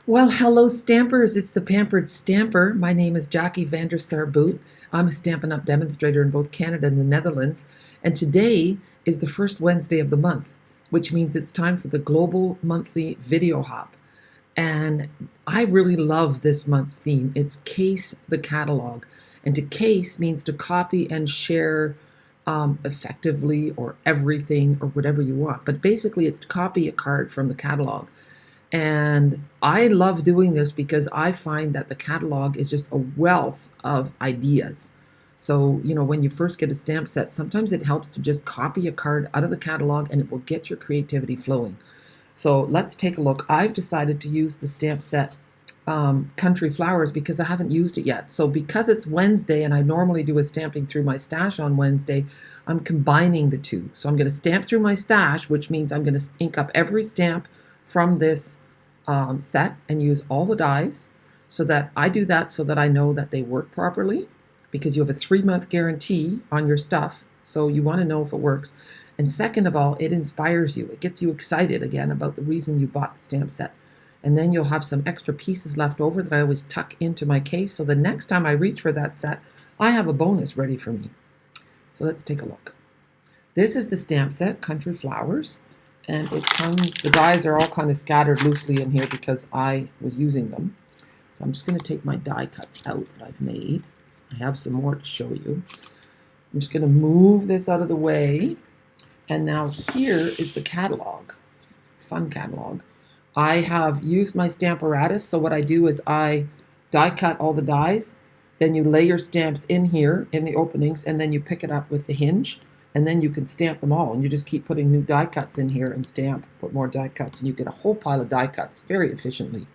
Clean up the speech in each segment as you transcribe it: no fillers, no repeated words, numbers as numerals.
Well, hello, Stampers. It's the Pampered Stamper. My name is Jackie van der Sarboot. I'm a Stampin' Up! Demonstrator in both Canada and the Netherlands. And today is the first Wednesday of the month, which means it's time for the Global Monthly Video Hop. And I really love this month's theme. It's Case the Catalog. And to case means to copy and share effectively or everything or whatever you want. But basically, it's to copy a card from the catalog. And I love doing this because I find that the catalog is just a wealth of ideas. So, when you first get a stamp set, sometimes it helps to just copy a card out of the catalog and it will get your creativity flowing. So let's take a look. I've decided to use the stamp set Country Flowers because I haven't used it yet. So because it's Wednesday and I normally do a stamping through my stash on Wednesday, I'm combining the two. So I'm going to stamp through my stash, which means I'm going to ink up every stamp from this set and use all the dies so that I do that so that I know that they work properly, because you have a 3-month guarantee on your stuff. So you want to know if it works. And second of all, it inspires you. It gets you excited again about the reason you bought the stamp set. And then you'll have some extra pieces left over that I always tuck into my case. So the next time I reach for that set, I have a bonus ready for me. So let's take a look. This is the stamp set, Country Flowers. And it comes, the dies are all kind of scattered loosely in here because I was using them. So I'm just going to take my die cuts out that I've made. I have some more to show you. I'm just going to move this out of the way. And now here is the catalog, fun catalog. I have used my Stamparatus. So what I do is I die cut all the dies. Then you lay your stamps in here in the openings, and then you pick it up with the hinge. And then you can stamp them all, and you just keep putting new die cuts in here and stamp, put more die cuts, and you get a whole pile of die cuts very efficiently.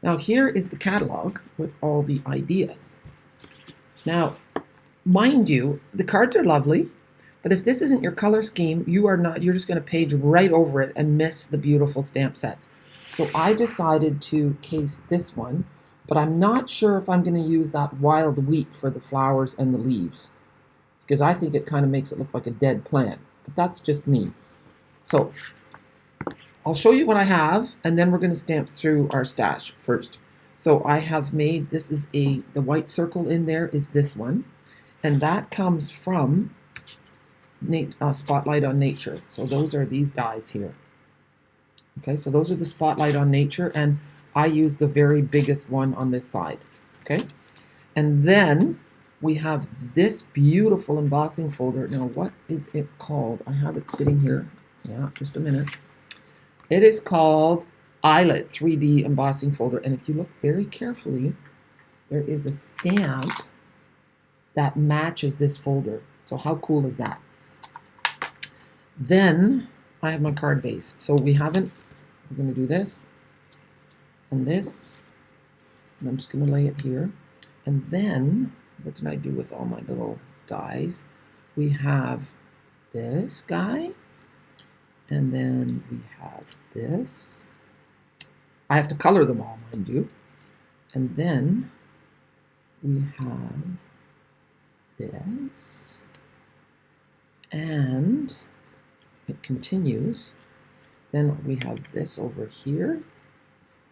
Now here is the catalog with all the ideas. Now, mind you, the cards are lovely, but if this isn't your color scheme, you're just going to page right over it and miss the beautiful stamp sets. So I decided to case this one, but I'm not sure if I'm going to use that wild wheat for the flowers and the leaves, because I think it kind of makes it look like a dead plant. But that's just me. So I'll show you what I have, and then we're going to stamp through our stash first. So I have made, this is the white circle in there is this one, and that comes from Spotlight on Nature. So those are these dies here. Okay, so those are the Spotlight on Nature, and I use the very biggest one on this side. Okay, and then we have this beautiful embossing folder. Now, what is it called? I have it sitting here. Yeah, just a minute. It is called Eyelet 3D embossing folder. And if you look very carefully, there is a stamp that matches this folder. So how cool is that? Then I have my card base. So we're going to do this and this. And I'm just going to lay it here. And then what did I do with all my little dies? We have this guy, and then we have this. I have to color them all, mind you. And then we have this, and it continues. Then we have this over here,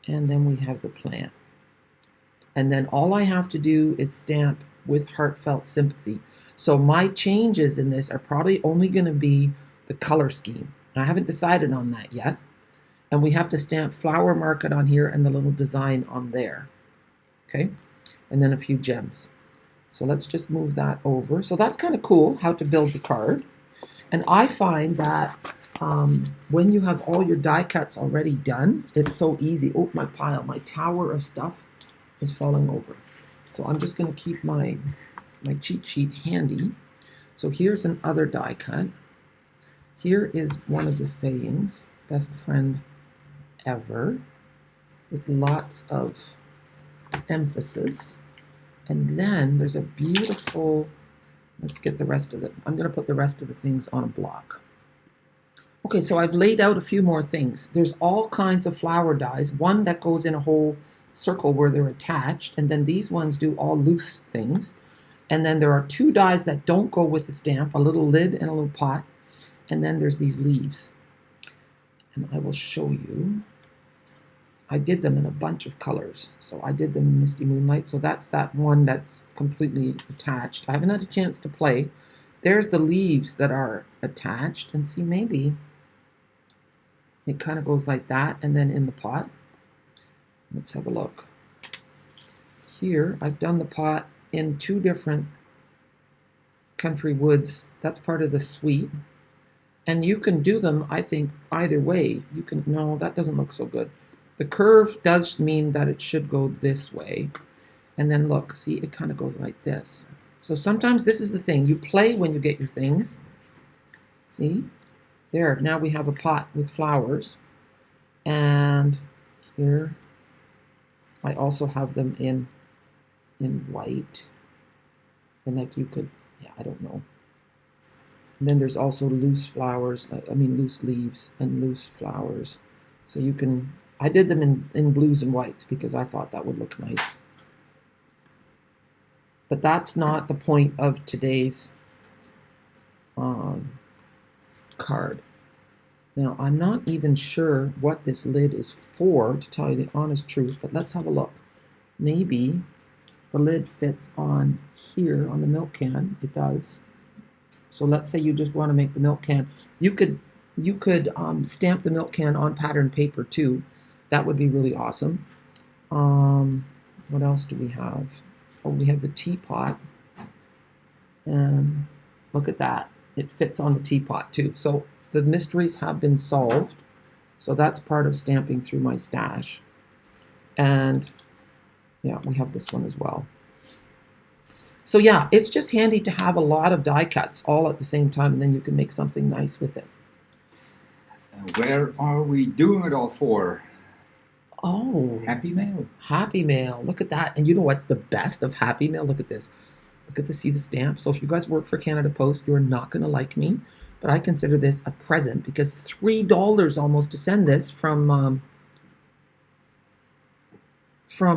and then we have the plant. And then all I have to do is stamp with Heartfelt Sympathy. So my changes in this are probably only going to be the color scheme. I haven't decided on that yet. And we have to stamp Flower Market on here and the little design on there. Okay? And then a few gems. So let's just move that over. So that's kind of cool, how to build the card. And I find that when you have all your die cuts already done, it's so easy. Oh, my tower of stuff is falling over. So I'm just going to keep my cheat sheet handy. So here's another die cut. Here is one of the sayings, best friend ever, with lots of emphasis. And then there's a beautiful, let's get the rest of it. I'm going to put the rest of the things on a block. Okay, so I've laid out a few more things. There's all kinds of flower dies. One that goes in a whole circle where they're attached, and then these ones do all loose things. And then there are 2 dies that don't go with the stamp, a little lid and a little pot. And then there's these leaves. And I will show you. I did them in a bunch of colors. So I did them in Misty Moonlight. So that's that one that's completely attached. I haven't had a chance to play. There's the leaves that are attached. And see, maybe it kind of goes like that and then in the pot. Let's have a look. Here, I've done the pot in 2 different country woods. That's part of the suite. And you can do them, I think, either way. You can, no, that doesn't look so good. The curve does mean that it should go this way. And then look, see, it kind of goes like this. So sometimes this is the thing. You play when you get your things. See? There, now we have a pot with flowers. And here, I also have them in white. And like you could, yeah, I don't know. And then there's also loose flowers, loose leaves and loose flowers. So you can, I did them in blues and whites because I thought that would look nice. But that's not the point of today's card. Now, I'm not even sure what this lid is for, to tell you the honest truth, but let's have a look. Maybe the lid fits on here on the milk can. It does. So let's say you just want to make the milk can. You could stamp the milk can on pattern paper too. That would be really awesome. What else do we have? Oh, we have the teapot. And look at that. It fits on the teapot too. So the mysteries have been solved. So that's part of stamping through my stash. And yeah, we have this one as well. So yeah, it's just handy to have a lot of die cuts all at the same time, and then you can make something nice with it. Where are we doing it all for? Oh. Happy Mail. Happy Mail. Look at that. And you know what's the best of Happy Mail? Look at this. Look at see the stamp. So if you guys work for Canada Post, you're not going to like me, but I consider this a present because $3 almost to send this from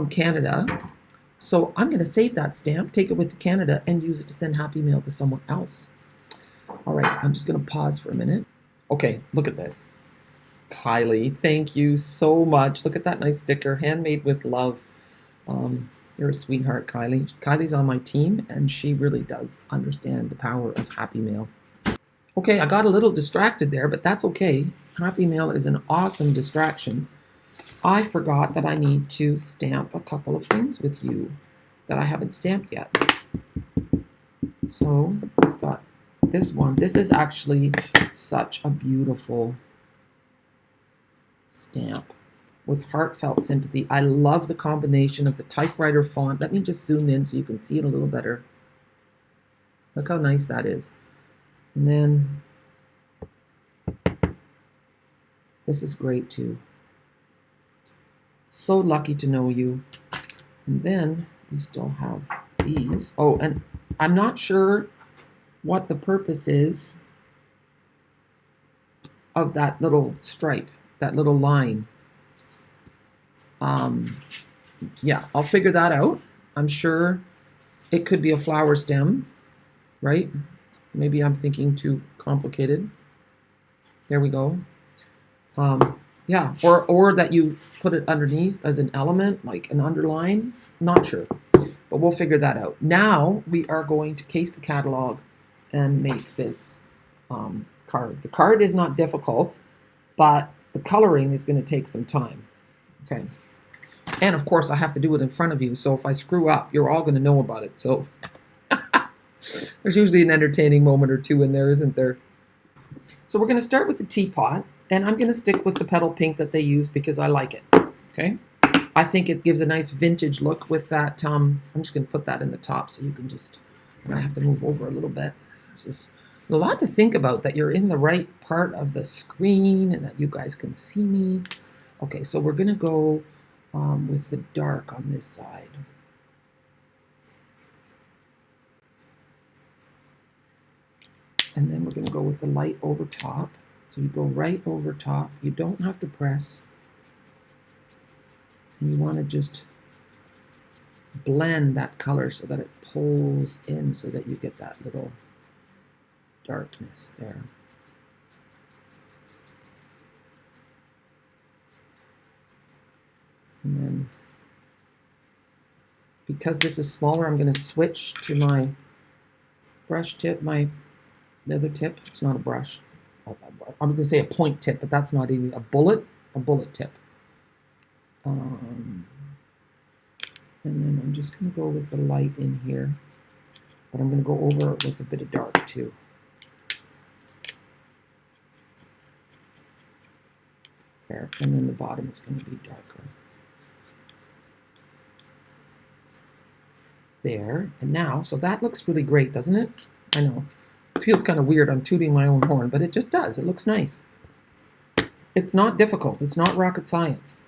Canada. So I'm going to save that stamp, take it with to Canada, and use it to send Happy Mail to someone else. All right, I'm just going to pause for a minute. Okay, look at this. Kylie, thank you so much. Look at that nice sticker, handmade with love. You're a sweetheart, Kylie. Kylie's on my team, and she really does understand the power of Happy Mail. Okay, I got a little distracted there, but that's okay. Happy Mail is an awesome distraction. I forgot that I need to stamp a couple of things with you that I haven't stamped yet. So I've got this one. This is actually such a beautiful stamp with heartfelt sympathy. I love the combination of the typewriter font. Let me just zoom in so you can see it a little better. Look how nice that is. And then this is great too. So lucky to know you. And then we still have these. Oh, and I'm not sure what the purpose is of that little stripe, that little line. Yeah, I'll figure that out. I'm sure it could be a flower stem, right? Maybe I'm thinking too complicated. There we go. Yeah, or that you put it underneath as an element, like an underline. Not sure, but we'll figure that out. Now we are going to case the catalog and make this card. The card is not difficult, but the coloring is going to take some time. Okay. And of course, I have to do it in front of you, so if I screw up, you're all going to know about it. So there's usually an entertaining moment or two in there, isn't there? So we're going to start with the teapot. And I'm going to stick with the petal pink that they use because I like it, okay? I think it gives a nice vintage look with that. I'm just going to put that in the top so you can just, and I have to move over a little bit. This is a lot to think about, that you're in the right part of the screen and that you guys can see me. Okay, so we're going to go with the dark on this side. And then we're going to go with the light over top. So you go right over top. You don't have to press. And you want to just blend that color so that it pulls in so that you get that little darkness there. And then, because this is smaller, I'm going to switch to my brush tip, my other tip. It's not a brush. I'm going to say a point tip, but that's not even a bullet tip. And then I'm just going to go with the light in here, but I'm going to go over it with a bit of dark too. There, and then the bottom is going to be darker. There, and now, so that looks really great, doesn't it? I know. It feels kind of weird. I'm tooting my own horn, but it just does. It looks nice. It's not difficult. It's not rocket science.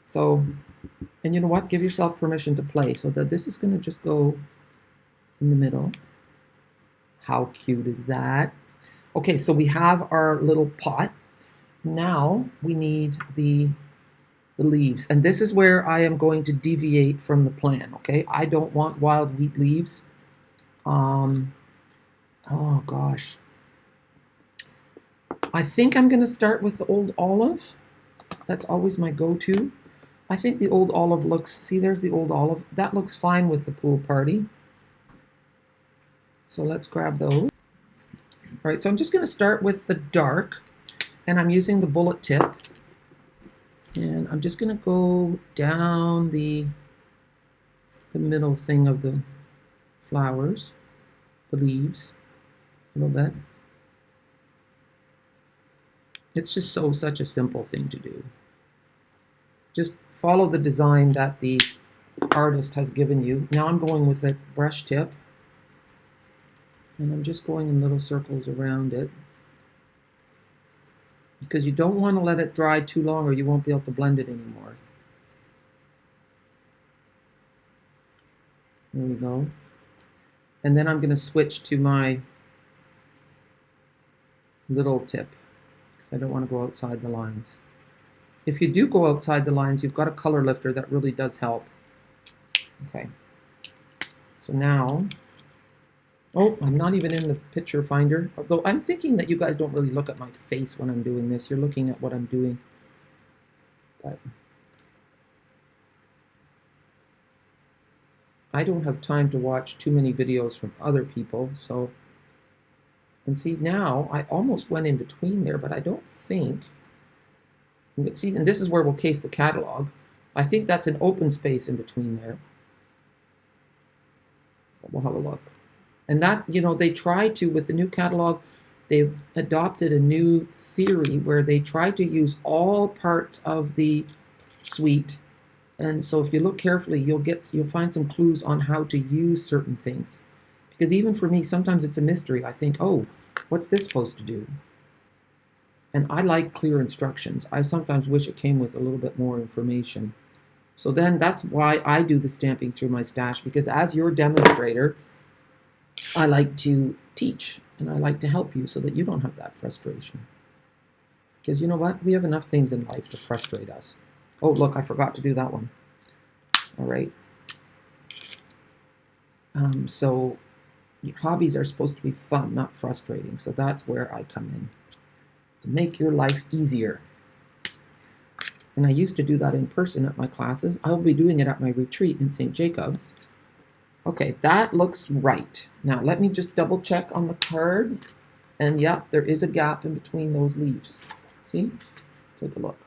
So, and you know what? Give yourself permission to play. So that this is going to just go in the middle. How cute is that? Okay, so we have our little pot. Now we need the leaves. And this is where I am going to deviate from the plan, okay? I don't want wild wheat leaves. Oh gosh. I think I'm going to start with the old olive. That's always my go-to. I think the old olive looks, see there's the old olive. That looks fine with the pool party. So let's grab those. All right, so I'm just going to start with the dark, and I'm using the bullet tip. And I'm just going to go down the middle thing of the flowers, the leaves, a little bit. It's just such a simple thing to do. Just follow the design that the artist has given you. Now I'm going with a brush tip, and I'm just going in little circles around it, because you don't want to let it dry too long or you won't be able to blend it anymore. There we go. And then I'm going to switch to my little tip. I don't want to go outside the lines. If you do go outside the lines, you've got a color lifter that really does help. Okay. So now, oh, I'm not even in the picture finder. Although I'm thinking that you guys don't really look at my face when I'm doing this. You're looking at what I'm doing. But I don't have time to watch too many videos from other people. So, and see now, I almost went in between there, but I don't think. See, and this is where we'll case the catalog. I think that's an open space in between there. But we'll have a look. And that, you know, they try to, with the new catalog, they've adopted a new theory where they try to use all parts of the suite. And so if you look carefully, you'll find some clues on how to use certain things. Because even for me, sometimes it's a mystery. I think, oh, what's this supposed to do? And I like clear instructions. I sometimes wish it came with a little bit more information. So then that's why I do the stamping through my stash, because as your demonstrator, I like to teach and I like to help you so that you don't have that frustration. Because you know what? We have enough things in life to frustrate us. Oh, look, I forgot to do that one. All right. So your hobbies are supposed to be fun, not frustrating. So that's where I come in, to make your life easier. And I used to do that in person at my classes. I'll be doing it at my retreat in St. Jacobs. Okay, that looks right. Now let me just double check on the card. And yep, there is a gap in between those leaves. See? Take a look.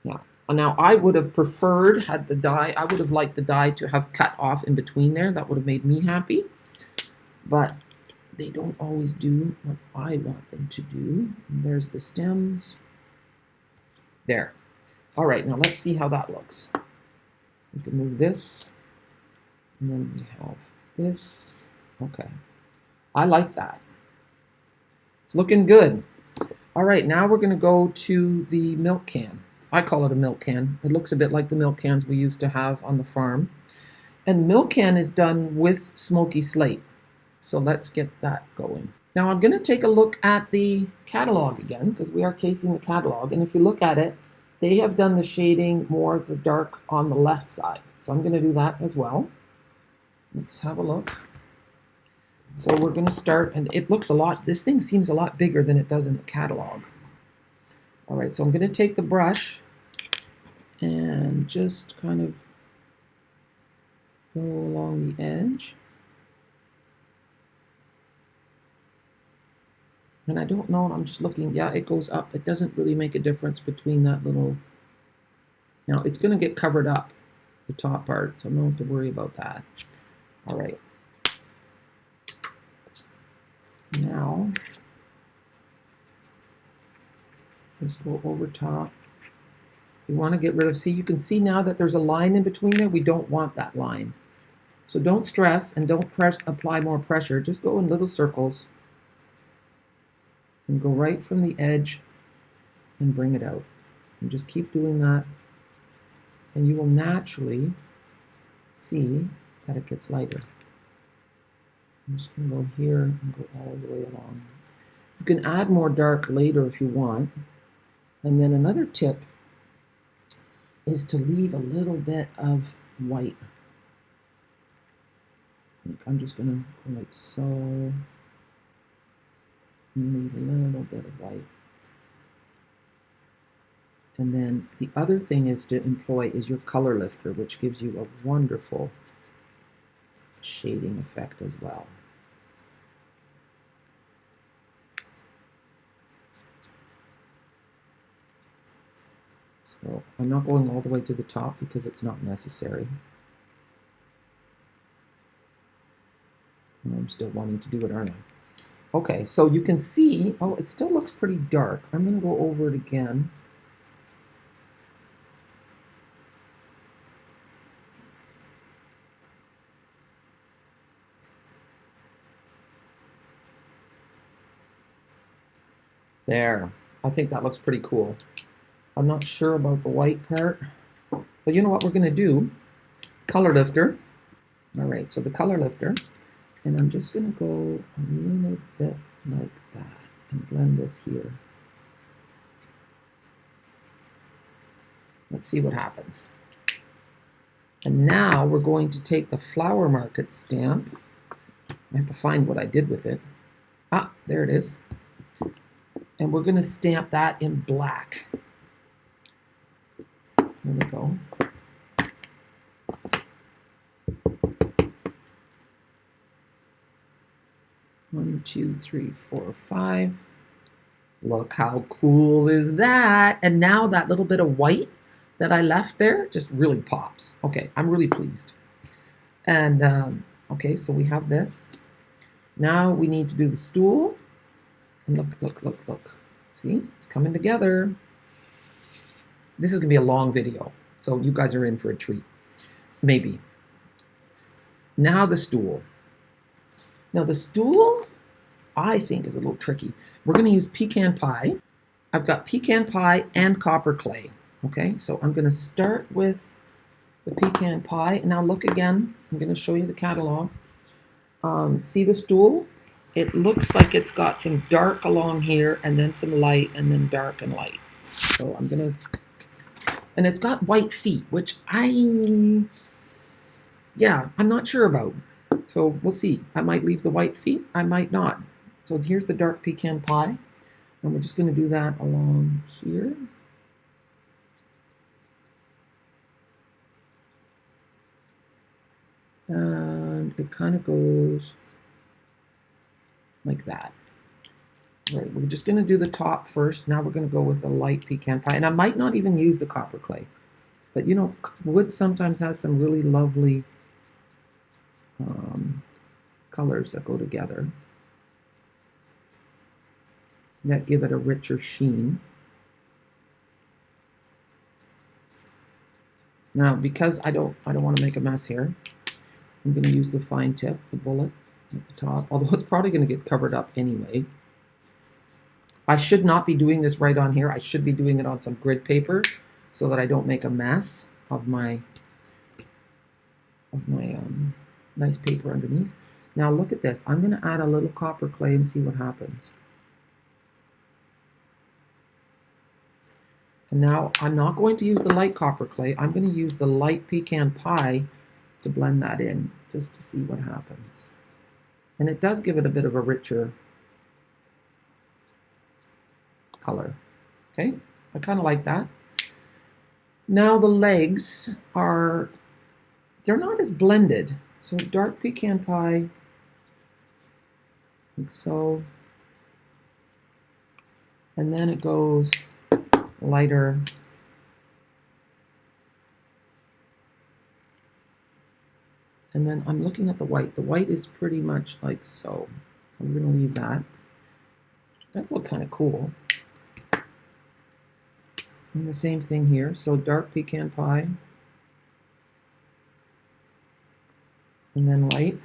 Yeah. Now I would have preferred, had the die, I would have liked the die to have cut off in between there. That would have made me happy. But they don't always do what I want them to do. And there's the stems. There. All right, now let's see how that looks. We can move this. And then we have this. Okay. I like that. It's looking good. All right, now we're going to go to the milk can. I call it a milk can. It looks a bit like the milk cans we used to have on the farm. And the milk can is done with smoky slate. So let's get that going. Now I'm going to take a look at the catalog again, because we are casing the catalog. And if you look at it, they have done the shading more of the dark on the left side. So I'm going to do that as well. Let's have a look. So we're going to start, and it looks a lot, this thing seems a lot bigger than it does in the catalog. All right, so I'm going to take the brush, and just kind of go along the edge. And I don't know, I'm just looking, yeah, it goes up. It doesn't really make a difference between that little, now it's going to get covered up, the top part, so I don't have to worry about that. All right. Now, let's go over top. You want to get rid of, see, you can see now that there's a line in between there. We don't want that line. So don't stress and don't apply more pressure. Just go in little circles and go right from the edge and bring it out. And just keep doing that. And you will naturally see that it gets lighter. I'm just going to go here and go all the way along. You can add more dark later if you want. And then another tip is to leave a little bit of white. I'm just going to go like so. And leave a little bit of white. And then the other thing is to employ is your color lifter, which gives you a wonderful shading effect as well. So I'm not going all the way to the top because it's not necessary. I'm still wanting to do it, aren't I? Okay, so you can see, oh, it still looks pretty dark. I'm going to go over it again. There, I think that looks pretty cool. I'm not sure about the white part, but you know what we're going to do? Color lifter. All right, so the color lifter, and I'm just going to go a little bit like that and blend this here. Let's see what happens. And now we're going to take the Flower Market stamp. I have to find what I did with it. Ah, there it is. And we're going to stamp that in black. There we go. One, two, three, four, five. Look how cool is that? And now that little bit of white that I left there just really pops. Okay, I'm really pleased. And okay, so we have this. Now we need to do the stool. And look, look, look, look. See, it's coming together. This is going to be a long video, so you guys are in for a treat. Maybe. Now the stool. Now the stool, I think, is a little tricky. We're going to use pecan pie. I've got pecan pie and copper clay. Okay, so I'm going to start with the pecan pie. Now look again. I'm going to show you the catalog. See the stool? It looks like it's got some dark along here and then some light and then dark and light. So I'm going to, and it's got white feet, which I'm not sure about. So we'll see. I might leave the white feet. I might not. So here's the dark pecan pie. And we're just going to do that along here. And it kind of goes like that. Right, we're just going to do the top first. Now we're going to go with a light pecan pie. And I might not even use the copper clay. But you know, wood sometimes has some really lovely colors that go together that give it a richer sheen. Now, because I don't want to make a mess here, I'm going to use the fine tip, the bullet at the top, although it's probably going to get covered up anyway. I should not be doing this right on here. I should be doing it on some grid paper so that I don't make a mess of my nice paper underneath. Now look at this. I'm going to add a little copper clay and see what happens. And now I'm not going to use the light copper clay. I'm going to use the light pecan pie to blend that in just to see what happens. And it does give it a bit of a richer color. Okay, I kind of like that. Now the legs they're not as blended. So dark pecan pie, like so. And then it goes lighter. And then I'm looking at the white. The white is pretty much like so. So I'm going to leave that. That looked kind of cool. And the same thing here. So dark pecan pie. And then light.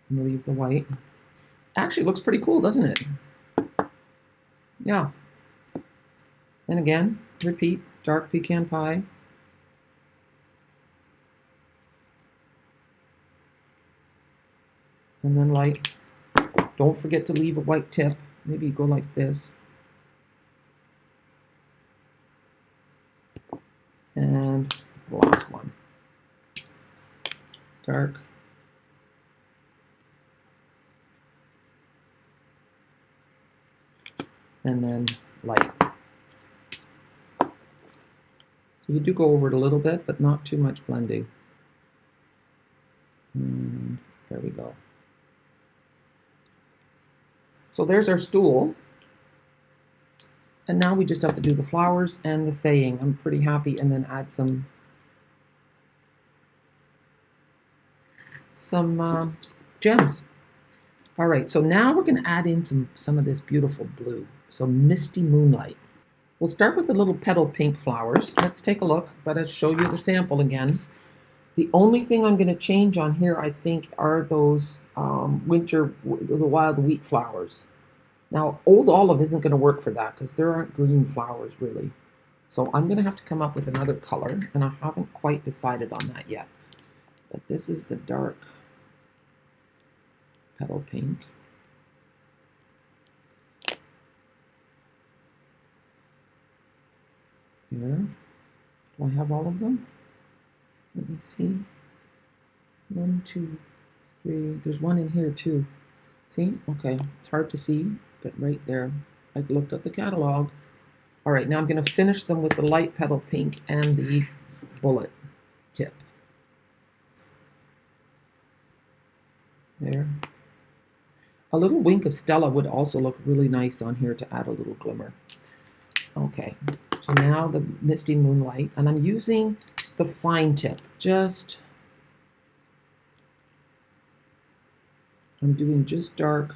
And leave the white. Actually, it looks pretty cool, doesn't it? Yeah. And again, repeat, dark pecan pie. And then light. Don't forget to leave a white tip. Maybe go like this. And the last one. Dark. And then light. So you do go over it a little bit, but not too much blending. And there we go. So there's our stool. And now we just have to do the flowers and the saying. I'm pretty happy, and then add some gems. All right, so now we're going to add in some of this beautiful blue. So misty moonlight. We'll start with the little petal pink flowers. Let's take a look, but I'll show you the sample again. The only thing I'm going to change on here, I think, are those the wild wheat flowers. Now, old olive isn't going to work for that because there aren't green flowers really. So I'm going to have to come up with another color, and I haven't quite decided on that yet. But this is the dark petal pink. There. Do I have all of them? Let me see. 1, 2, 3. There's one in here too. See? Okay. It's hard to see, but right there. I looked at the catalog. All right, now I'm going to finish them with the light petal pink and the bullet tip. There. A little wink of Stella would also look really nice on here to add a little glimmer. Okay, so now the misty moonlight, and I'm using the fine tip. I'm doing just dark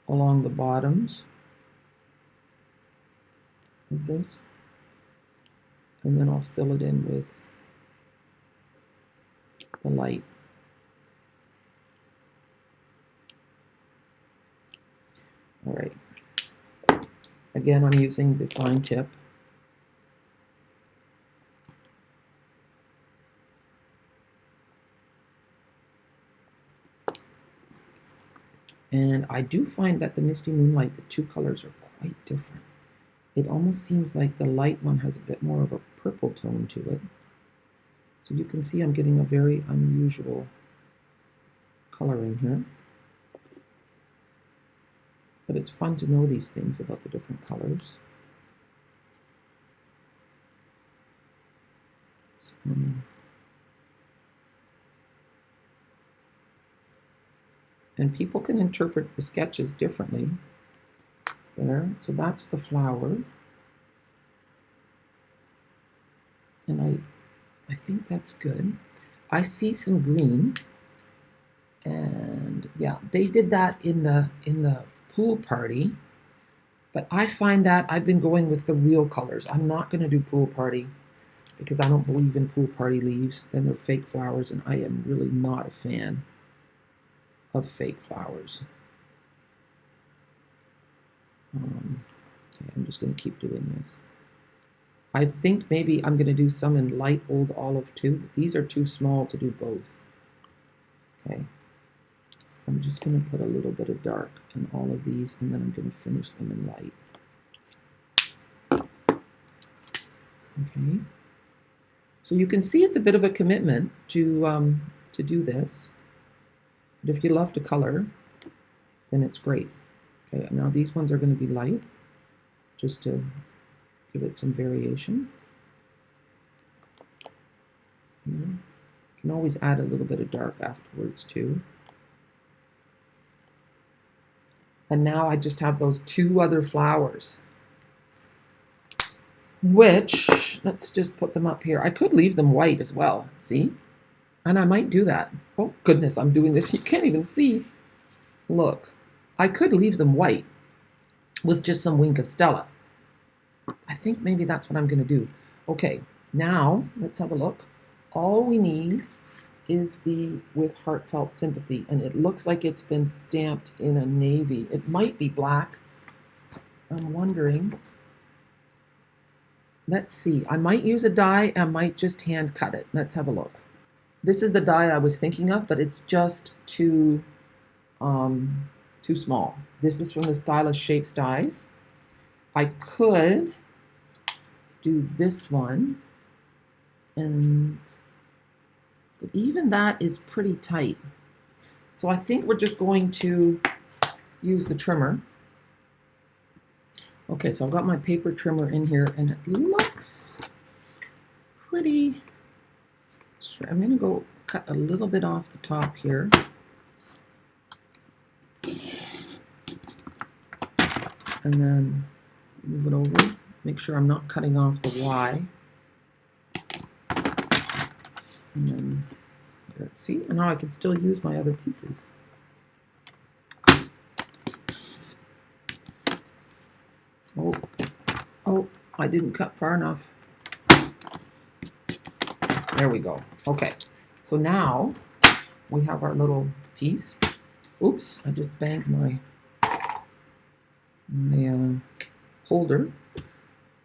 along the bottoms of this, and then I'll fill it in with the light. All right. Again, I'm using the fine tip. And I do find that the misty moonlight, the two colors are quite different. It almost seems like the light one has a bit more of a purple tone to it. So you can see I'm getting a very unusual coloring here. But it's fun to know these things about the different colors. And people can interpret the sketches differently. There, so that's the flower. And I think that's good. I see some green. And yeah, they did that in the pool party. But I find that I've been going with the real colors. I'm not going to do pool party because I don't believe in pool party leaves. Then they're fake flowers, and I am really not a fan of fake flowers. Okay, I'm just going to keep doing this. I think maybe I'm going to do some in light old olive too. These are too small to do both. Okay. I'm just going to put a little bit of dark in all of these, and then I'm going to finish them in light. Okay. So you can see it's a bit of a commitment to do this. But if you love to color, then it's great. Okay, now these ones are going to be light, just to give it some variation. You can always add a little bit of dark afterwards too. And now I just have those two other flowers, which, let's just put them up here. I could leave them white as well, see? And I might do that. Oh, goodness, I'm doing this. You can't even see. Look, I could leave them white with just some Wink of Stella. I think maybe that's what I'm going to do. Okay, now let's have a look. All we need is the With Heartfelt Sympathy, and it looks like it's been stamped in a navy. It might be black. I'm wondering. Let's see. I might use a die. I might just hand cut it. Let's have a look. This is the die I was thinking of, but it's just too small. This is from the Stylish Shapes dies. I could do this one, but even that is pretty tight. So I think we're just going to use the trimmer. Okay, so I've got my paper trimmer in here, and it looks pretty straight. I'm going to go cut a little bit off the top here. And then move it over. Make sure I'm not cutting off the Y. And then, there, see? And now I can still use my other pieces. Oh, I didn't cut far enough. There we go. Okay, so now we have our little piece. Oops, I just banged my holder.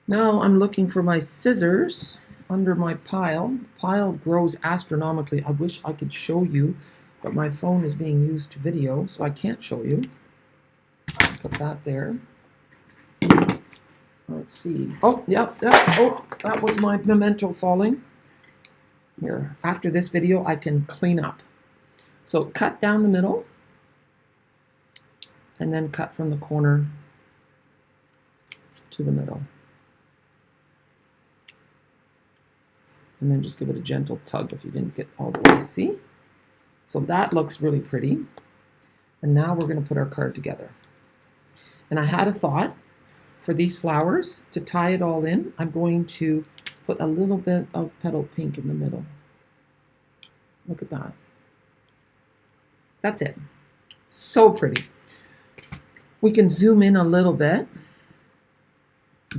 Now I'm looking for my scissors under my pile. The pile grows astronomically. I wish I could show you, but my phone is being used to video, so I can't show you. Put that there. Let's see. Oh, yep. Oh, that was my memento falling. Here, after this video, I can clean up. So cut down the middle, and then cut from the corner to the middle. And then just give it a gentle tug if you didn't get all the way, see? So that looks really pretty. And now we're going to put our card together. And I had a thought for these flowers to tie it all in. I'm going to put a little bit of petal pink in the middle. Look at that. That's it. So pretty. We can zoom in a little bit.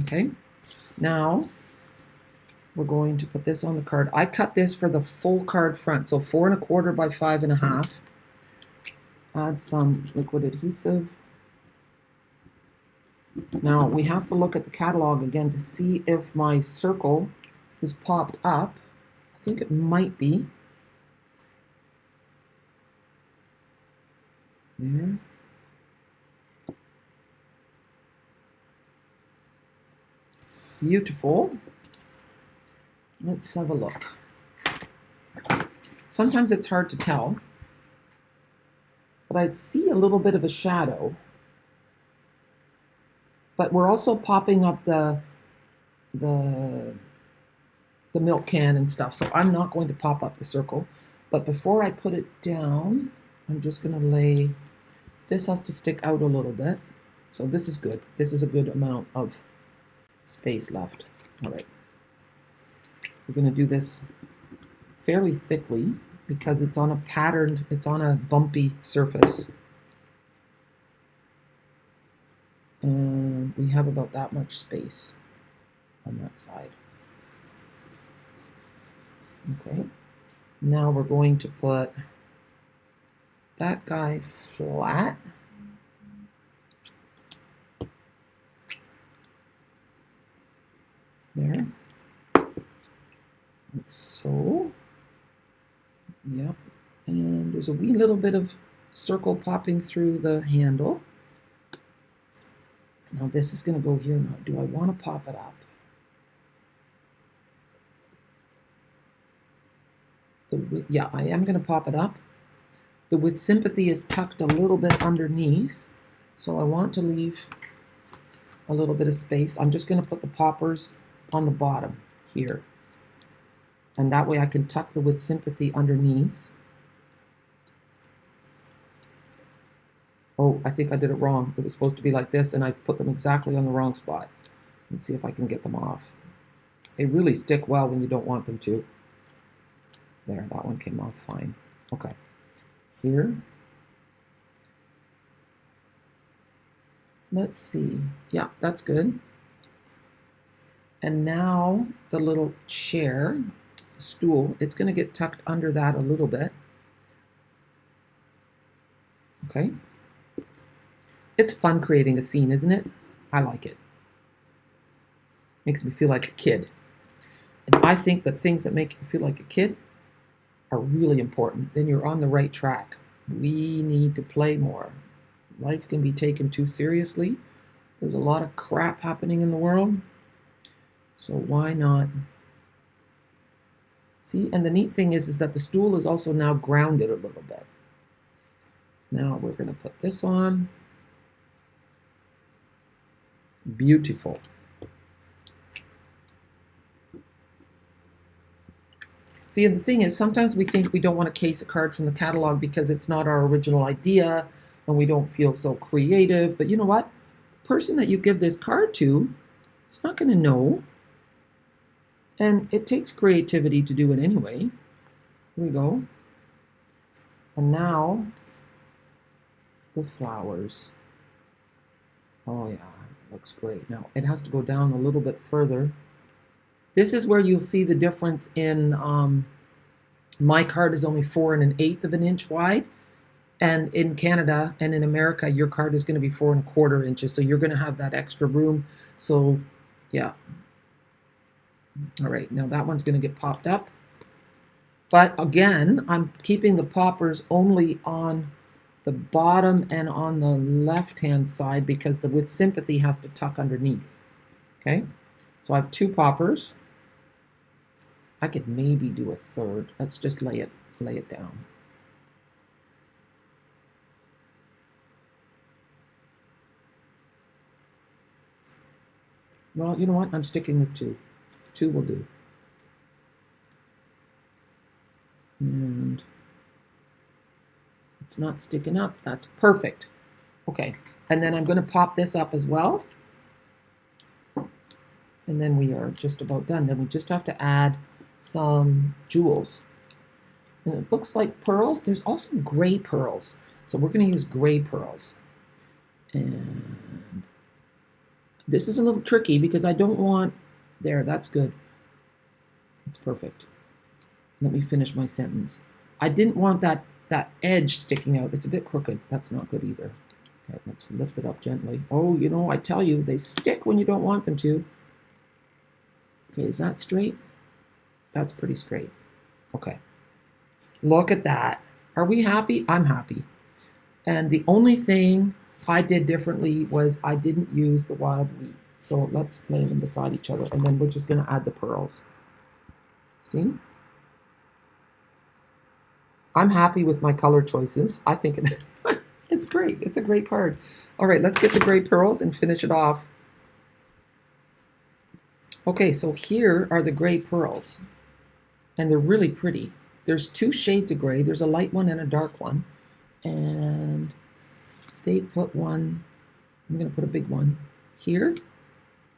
Okay. Now we're going to put this on the card. I cut this for the full card front, so 4 1/4 by 5 1/2. Add some liquid adhesive. Now we have to look at the catalog again to see if my circle is popped up. I think it might be. There. Beautiful. Let's have a look. Sometimes it's hard to tell, but I see a little bit of a shadow. But we're also popping up the milk can and stuff, so I'm not going to pop up the circle. But before I put it down, I'm just going to lay, this has to stick out a little bit. So this is good. This is a good amount of space left. All right. We're going to do this fairly thickly because it's on a patterned, it's on a bumpy surface. And we have about that much space on that side. Okay. Now we're going to put that guy flat. There. Like so. Yep. And there's a wee little bit of circle popping through the handle. Now this is going to go here now. Do I want to pop it up? Yeah, I am going to pop it up. The With Sympathy is tucked a little bit underneath, so I want to leave a little bit of space. I'm just going to put the poppers on the bottom here, and that way I can tuck the With Sympathy underneath. Oh, I think I did it wrong. It was supposed to be like this, and I put them exactly on the wrong spot. Let's see if I can get them off. They really stick well when you don't want them to. There, that one came off fine. Okay, here. Let's see. Yeah, that's good. And now the little chair, stool, it's going to get tucked under that a little bit. Okay. It's fun creating a scene, isn't it? I like it. Makes me feel like a kid. And I think that things that make you feel like a kid are really important. Then you're on the right track. We need to play more. Life can be taken too seriously. There's a lot of crap happening in the world. So why not? See, and the neat thing is that the stool is also now grounded a little bit. Now we're going to put this on. Beautiful. See, and the thing is, sometimes we think we don't want to case a card from the catalog because it's not our original idea and we don't feel so creative. But you know what? The person that you give this card to is not going to know. And it takes creativity to do it anyway. Here we go. And now, the flowers. Oh yeah, looks great. Now, it has to go down a little bit further. This is where you'll see the difference in, my card is only 4 1/8 of an inch wide. And in Canada and in America, your card is going to be 4 1/4 inches. So you're going to have that extra room. So, yeah. All right, now that one's going to get popped up. But again, I'm keeping the poppers only on the bottom and on the left-hand side because the With Sympathy has to tuck underneath. Okay, so I have 2 poppers. I could maybe do a third. Let's just lay it down. Well, you know what? I'm sticking with 2. 2 will do. And it's not sticking up. That's perfect. Okay, and then I'm going to pop this up as well. And then we are just about done. Then we just have to add some jewels. And it looks like pearls. There's also gray pearls. So we're going to use gray pearls. And this is a little tricky because I don't want... There, that's good. That's perfect. Let me finish my sentence. I didn't want that edge sticking out. It's a bit crooked. That's not good either. Okay, let's lift it up gently. Oh, you know, I tell you, they stick when you don't want them to. Okay, is that straight? That's pretty straight. Okay. Look at that. Are we happy? I'm happy. And the only thing I did differently was I didn't use the wild wheat. So let's lay them beside each other, and then we're just going to add the pearls. See? I'm happy with my color choices. I think it's great. It's a great card. All right, let's get the gray pearls and finish it off. Okay, so here are the gray pearls, and they're really pretty. There's 2 shades of gray. There's a light one and a dark one, and they put one, I'm going to put a big one here,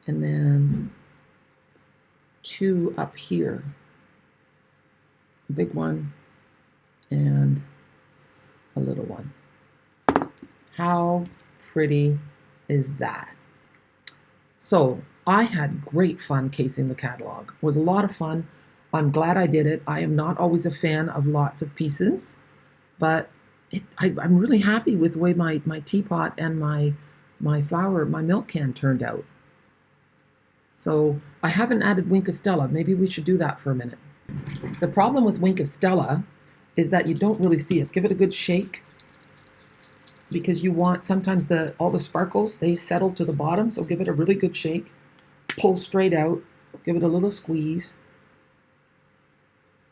and then 2 up here. A big one and a little one. How pretty is that? So I had great fun casing the catalog. It was a lot of fun. I'm glad I did it. I am not always a fan of lots of pieces, but I'm really happy with the way my teapot and my milk can turned out. So I haven't added Wink of Stella. Maybe we should do that for a minute. The problem with Wink of Stella is that you don't really see it. Give it a good shake, because you want, sometimes all the sparkles, they settle to the bottom, so give it a really good shake. Pull straight out, give it a little squeeze,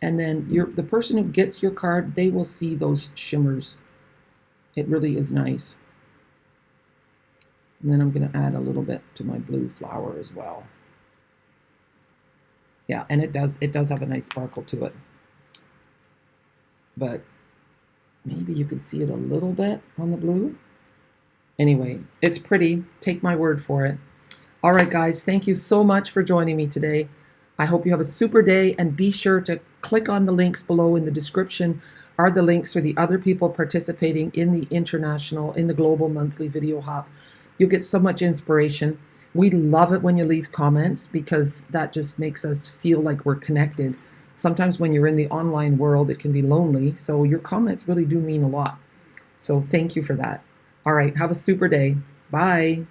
And then the person who gets your card, they will see those shimmers. It really is nice. And then I'm going to add a little bit to my blue flower as well. Yeah, and it does have a nice sparkle to it. But maybe you can see it a little bit on the blue. Anyway, it's pretty. Take my word for it. All right, guys, thank you so much for joining me today. I hope you have a super day, and be sure to click on the links below in the description are the links for the other people participating in the global monthly video hop. You'll get so much inspiration. We love it when you leave comments because that just makes us feel like we're connected. Sometimes when you're in the online world, it can be lonely. So your comments really do mean a lot. So thank you for that. All right, have a super day. Bye.